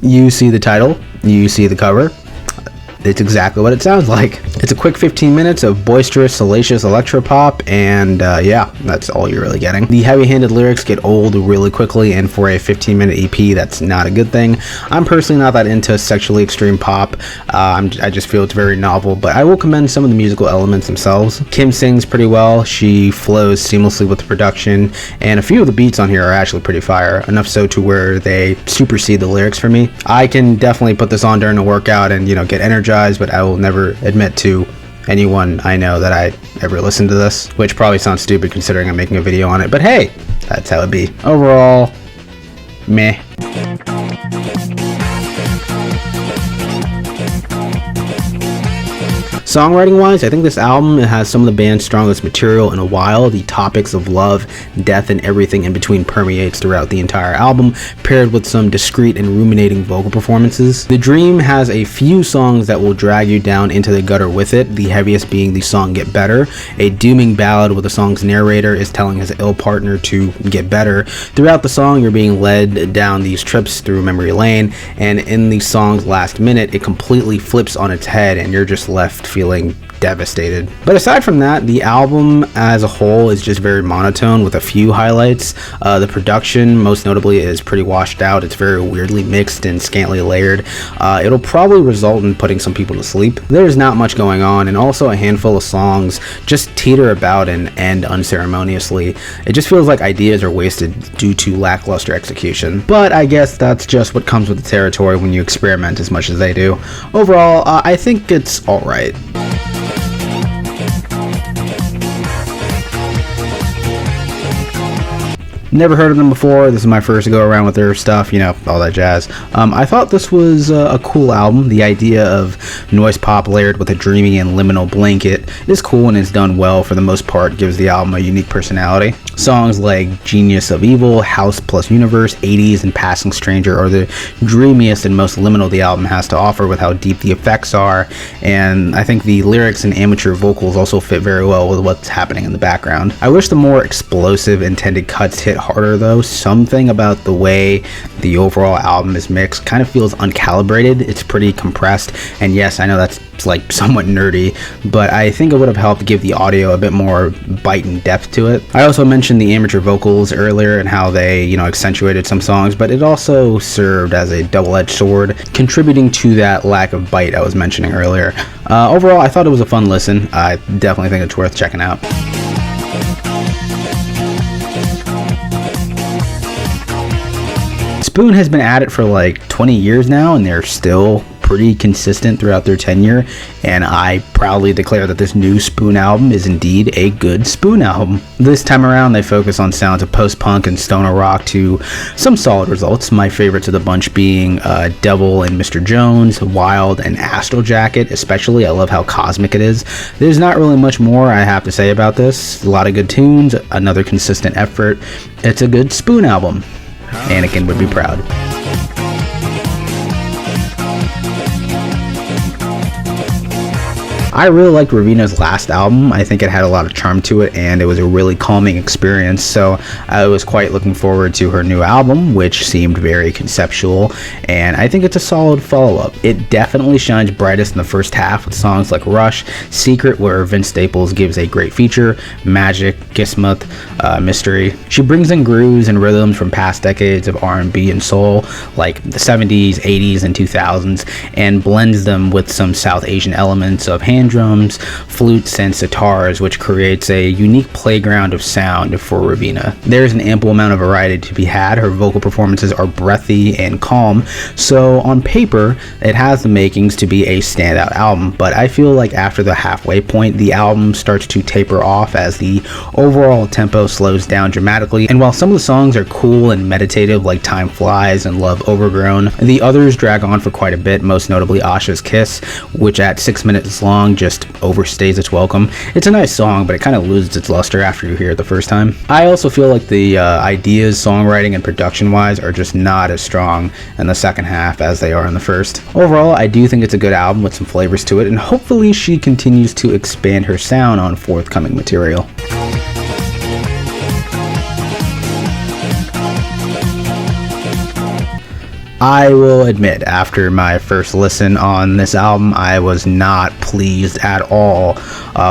You see the title, you see the cover. It's exactly what it sounds like. It's a quick 15 minutes of boisterous, salacious electropop, and yeah, that's all you're really getting. The heavy-handed lyrics get old really quickly, and for a 15-minute EP, that's not a good thing. I'm personally not that into sexually extreme pop. I just feel it's very novel, but I will commend some of the musical elements themselves. Kim sings pretty well. She flows seamlessly with the production, and a few of the beats on here are actually pretty fire, enough so to where they supersede the lyrics for me. I can definitely put this on during a workout and, you know, get energized, but I will never admit to anyone I know that I ever listened to this, which probably sounds stupid considering I'm making a video on it, but hey, that's how it be. Overall, meh. Songwriting wise, I think this album has some of the band's strongest material in a while. The topics of love, death, and everything in between permeates throughout the entire album, paired with some discreet and ruminating vocal performances. The Dream has a few songs that will drag you down into the gutter with it, the heaviest being the song Get Better, a dooming ballad where the song's narrator is telling his ill partner to get better. Throughout the song, you're being led down these trips through memory lane, and in the song's last minute, it completely flips on its head and you're just left feeling devastated. But aside from that, the album as a whole is just very monotone with a few highlights. The production, most notably, is pretty washed out. It's very weirdly mixed and scantily layered. It'll probably result in putting some people to sleep. There's not much going on, and also a handful of songs just teeter about and end unceremoniously. It just feels like ideas are wasted due to lackluster execution. But I guess that's just what comes with the territory when you experiment as much as they do. Overall, I think it's alright. Never heard of them before. This is my first go around with their stuff, you know, all that jazz. I thought this was a cool album. The idea of noise pop layered with a dreamy and liminal blanket is cool and is done well for the most part, gives the album a unique personality. Songs like Genius of Evil, House plus Universe, 80s, and Passing Stranger are the dreamiest and most liminal the album has to offer with how deep the effects are, and I think the lyrics and amateur vocals also fit very well with what's happening in the background. I wish the more explosive intended cuts hit harder though. Something about the way the overall album is mixed kind of feels uncalibrated. It's pretty compressed, and yes, I know that's like somewhat nerdy, but I think it would have helped give the audio a bit more bite and depth to it. I also mentioned the amateur vocals earlier and how they, you know, accentuated some songs, but it also served as a double-edged sword, contributing to that lack of bite I was mentioning earlier. Overall, I thought it was a fun listen. I definitely think it's worth checking out. Spoon has been at it for like 20 years now, and they're still pretty consistent throughout their tenure, and I proudly declare that this new Spoon album is indeed a good Spoon album. This time around, they focus on sounds of post-punk and stoner rock to some solid results, my favorites of the bunch being Devil and Mr. Jones, Wild, and Astral Jacket especially. I love how cosmic it is. There's not really much more I have to say about this. A lot of good tunes, another consistent effort. It's a good Spoon album. Anakin would be proud. I really liked Raveena's last album. I think it had a lot of charm to it, and it was a really calming experience, so I was quite looking forward to her new album, which seemed very conceptual, and I think it's a solid follow-up. It definitely shines brightest in the first half with songs like Rush, Secret, where Vince Staples gives a great feature, Magic, Kismet, Mystery. She brings in grooves and rhythms from past decades of R&B and soul, like the 70s, 80s, and 2000s, and blends them with some South Asian elements of hand drums, flutes, and sitars, which creates a unique playground of sound for Raveena. There's an ample amount of variety to be had. Her vocal performances are breathy and calm, so on paper it has the makings to be a standout album, but I feel like after the halfway point the album starts to taper off as the overall tempo slows down dramatically, and while some of the songs are cool and meditative like Time Flies and Love Overgrown, the others drag on for quite a bit, most notably Asha's Kiss, which at 6 minutes long just overstays its welcome. It's a nice song, but it kind of loses its luster after you hear it the first time. I also feel like the ideas, songwriting, and production wise are just not as strong in the second half as they are in the first. Overall, I do think it's a good album with some flavors to it, and hopefully she continues to expand her sound on forthcoming material. I will admit, after my first listen on this album, I was not pleased at all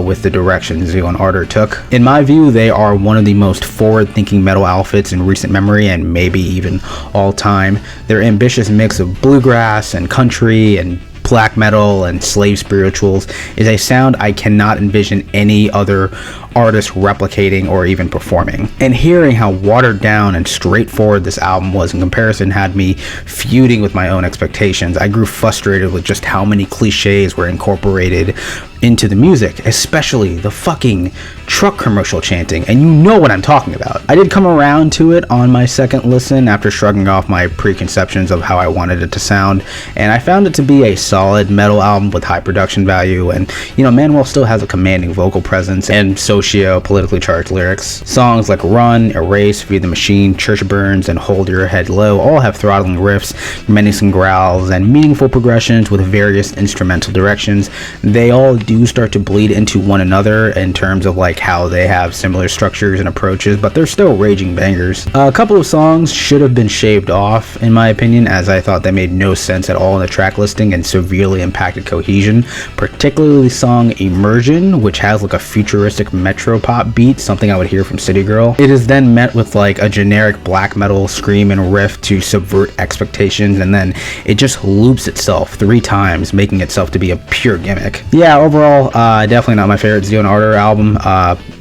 with the direction Zeal Ardor took. In my view, they are one of the most forward-thinking metal outfits in recent memory, and maybe even all time. Their ambitious mix of bluegrass and country and black metal and slave spirituals is a sound I cannot envision any other artist replicating or even performing. And hearing how watered down and straightforward this album was in comparison had me feuding with my own expectations. I grew frustrated with just how many cliches were incorporated into the music, especially the fucking truck commercial chanting, and you know what I'm talking about. I did come around to it on my second listen after shrugging off my preconceptions of how I wanted it to sound, and I found it to be a solid metal album with high production value. And Manuel still has a commanding vocal presence and socio-politically charged lyrics. Songs like Run, Erase, Feed the Machine, Church Burns, and Hold Your Head Low all have throttling riffs, menacing growls, and meaningful progressions with various instrumental directions. They all do start to bleed into one another in terms of like how they have similar structures and approaches, but they're still raging bangers. A couple of songs should have been shaved off, in my opinion, as I thought they made no sense at all in the track listing and severely impacted cohesion, particularly the song Immersion, which has like a futuristic metro pop beat, something I would hear from City Girl. It is then met with like a generic black metal scream and riff to subvert expectations, and then it just loops itself 3 times, making itself to be a pure gimmick. Yeah, overall, definitely not my favorite Zeal Ardor album.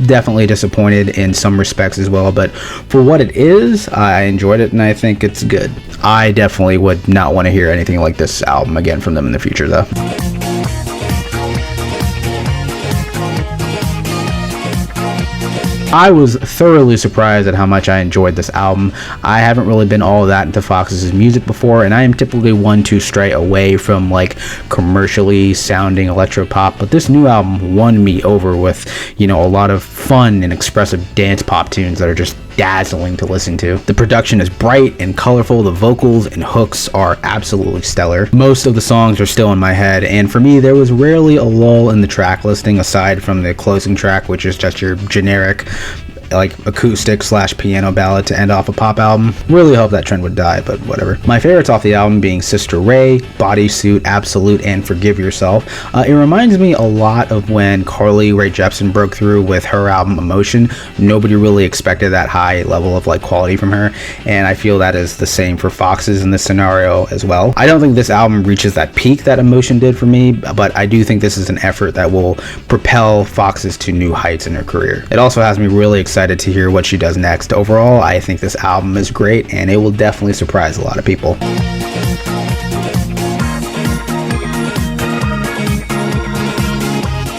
Definitely disappointed in some respects as well, but for what it is, I enjoyed it and I think it's good. I definitely would not want to hear anything like this album again from them in the future though. I was thoroughly surprised at how much I enjoyed this album. I haven't really been all that into Fox's music before, and I am typically one to stray away from like commercially sounding electro pop, but this new album won me over with, a lot of fun and expressive dance pop tunes that are just dazzling to listen to. The production is bright and colorful, the vocals and hooks are absolutely stellar. Most of the songs are still in my head, and for me there was rarely a lull in the track listing aside from the closing track, which is just your generic like acoustic / piano ballad to end off a pop album. Really hope that trend would die, but whatever. My favorites off the album being Sister Ray, Bodysuit, Absolute, and Forgive Yourself. It reminds me a lot of when Carly Rae Jepsen broke through with her album Emotion. Nobody really expected that high level of like quality from her, and I feel that is the same for Fox's in this scenario as well. I don't think this album reaches that peak that Emotion did for me, but I do think this is an effort that will propel Fox's to new heights in her career. It also has me really excited to hear what she does next. Overall, I think this album is great and it will definitely surprise a lot of people.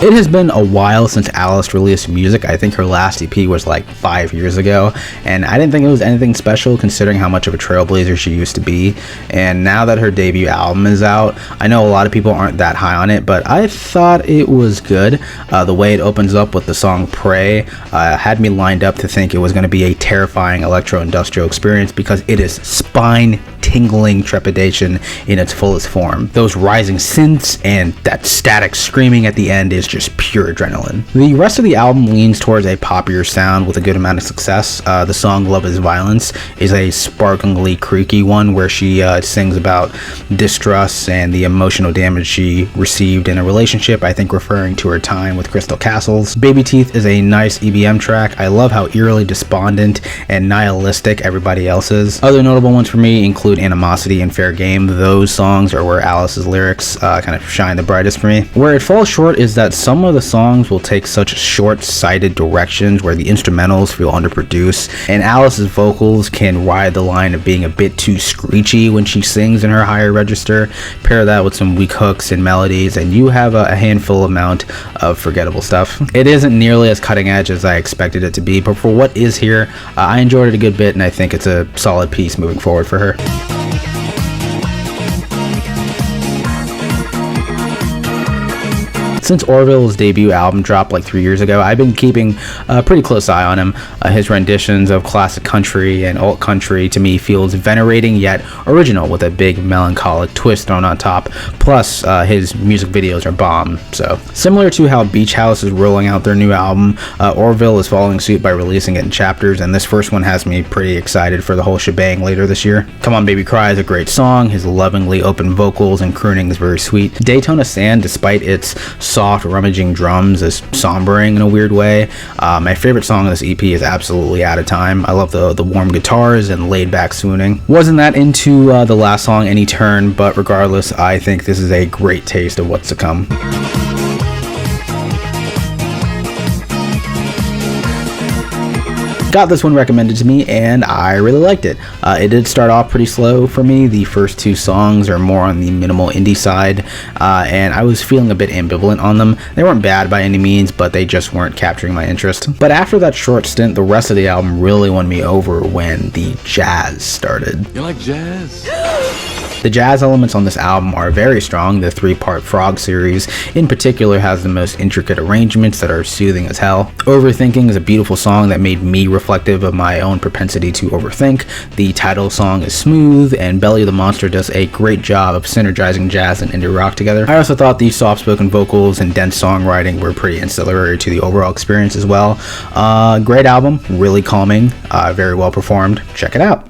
It has been a while since Alice released music. I think her last EP was like 5 years ago, and I didn't think it was anything special considering how much of a trailblazer she used to be. And now that her debut album is out, I know a lot of people aren't that high on it, but I thought it was good. The way it opens up with the song Pray had me lined up to think it was going to be a terrifying electro-industrial experience because it is spine-tingling trepidation in its fullest form. Those rising synths and that static screaming at the end is just pure adrenaline. The rest of the album leans towards a poppier sound with a good amount of success. The song Love is Violence is a sparklingly creaky one where she sings about distrust and the emotional damage she received in a relationship, I think referring to her time with Crystal Castles. Baby Teeth is a nice EBM track. I love how eerily despondent and nihilistic everybody else is. Other notable ones for me include Animosity and Fair Game. Those songs are where Alice's lyrics kind of shine the brightest for me. Where it falls short is that some of the songs will take such short-sighted directions where the instrumentals feel underproduced, and Alice's vocals can ride the line of being a bit too screechy when she sings in her higher register. Pair that with some weak hooks and melodies, and you have a handful amount of forgettable stuff. It isn't nearly as cutting edge as I expected it to be, but for what is here, I enjoyed it a good bit, and I think it's a solid piece moving forward for her. Since Orville's debut album dropped like 3 years ago, I've been keeping a pretty close eye on him. His renditions of classic country and alt country to me feels venerating yet original, with a big melancholic twist thrown on top. Plus, his music videos are bomb. So, similar to how Beach House is rolling out their new album, Orville is following suit by releasing it in chapters, and this first one has me pretty excited for the whole shebang later this year. Come On Baby Cry is a great song. His lovingly open vocals and crooning is very sweet. Daytona Sand, despite its soft, rummaging drums, is sombering in a weird way. My favorite song on this EP is absolutely Out of Time. I love the warm guitars and laid back swooning. Wasn't that into the last song, Any Turn, but regardless, I think this is a great taste of what's to come. Got this one recommended to me and I really liked it. It did start off pretty slow for me. The first 2 songs are more on the minimal indie side, and I was feeling a bit ambivalent on them. They weren't bad by any means, but they just weren't capturing my interest. But after that short stint, the rest of the album really won me over when the jazz started. You like jazz? The jazz elements on this album are very strong. The 3-part Frog series in particular has the most intricate arrangements that are soothing as hell. Overthinking is a beautiful song that made me reflective of my own propensity to overthink. The title song is smooth, and Belly of the Monster does a great job of synergizing jazz and indie rock together. I also thought the soft-spoken vocals and dense songwriting were pretty ancillary to the overall experience as well. Great album, really calming, very well performed. Check it out.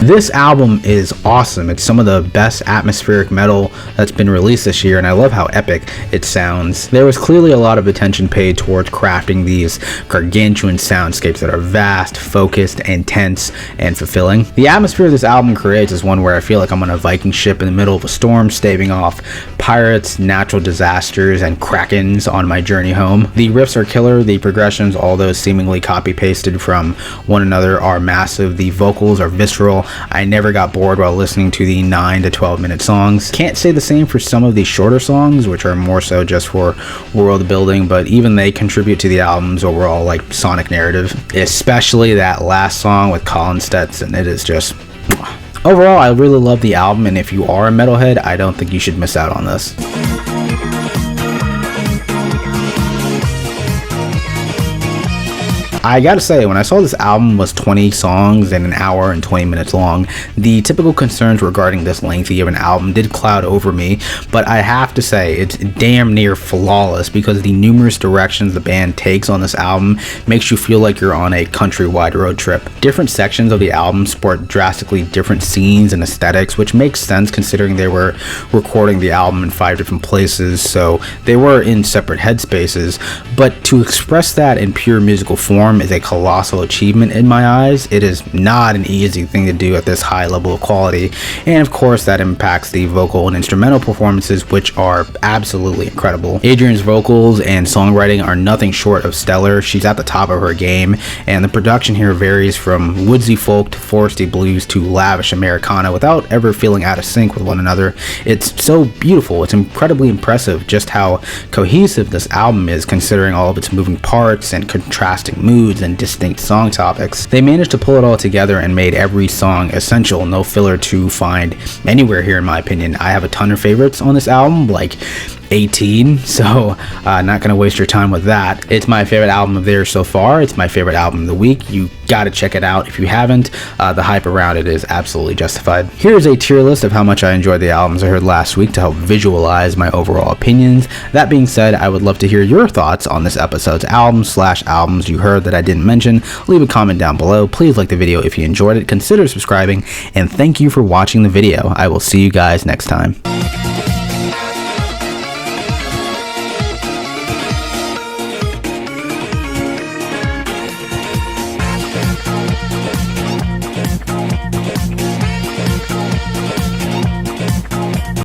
This album is awesome. It's some of the best atmospheric metal that's been released this year, and I love how epic it sounds. There was clearly a lot of attention paid towards crafting these gargantuan soundscapes that are vast, focused, intense, and fulfilling. The atmosphere this album creates is one where I feel like I'm on a Viking ship in the middle of a storm, staving off pirates, natural disasters, and krakens on my journey home. The riffs are killer, the progressions, all those seemingly copy-pasted from one another, are massive. The vocals are visceral. I never got bored while listening to the 9 to 12 minute songs. Can't say the same for some of the shorter songs, which are more so just for world building, but even they contribute to the album's overall sonic narrative, especially that last song with Colin Stetson. It is just... Overall, I really love the album, and if you are a metalhead, I don't think you should miss out on this. I gotta say, when I saw this album was 20 songs and an hour and 20 minutes long, the typical concerns regarding this lengthy of an album did cloud over me, but I have to say it's damn near flawless because the numerous directions the band takes on this album makes you feel like you're on a countrywide road trip. Different sections of the album sport drastically different scenes and aesthetics, which makes sense considering they were recording the album in 5 different places, so they were in separate headspaces, but to express that in pure musical form is a colossal achievement in my eyes. It is not an easy thing to do at this high level of quality, and of course that impacts the vocal and instrumental performances, which are absolutely incredible. Adrian's vocals and songwriting are nothing short of stellar. She's at the top of her game, and the production here varies from woodsy folk to foresty blues to lavish Americana without ever feeling out of sync with one another. It's so beautiful. It's incredibly impressive just how cohesive this album is, considering all of its moving parts and contrasting moods and distinct song topics. They managed to pull it all together and made every song essential, no filler to find anywhere here in my opinion. I have a ton of favorites on this album, like 18, so not gonna waste your time with that. It's my favorite album of theirs so far. It's my favorite album of the week. You gotta check it out if you haven't. The hype around it is absolutely justified. Here's a tier list of how much I enjoyed the albums I heard last week to help visualize my overall opinions. That being said, I would love to hear your thoughts on this episode's albums you heard that I didn't mention. Leave a comment down below. Please like the video if you enjoyed it, consider subscribing, and thank you for watching the video. I will see you guys next time.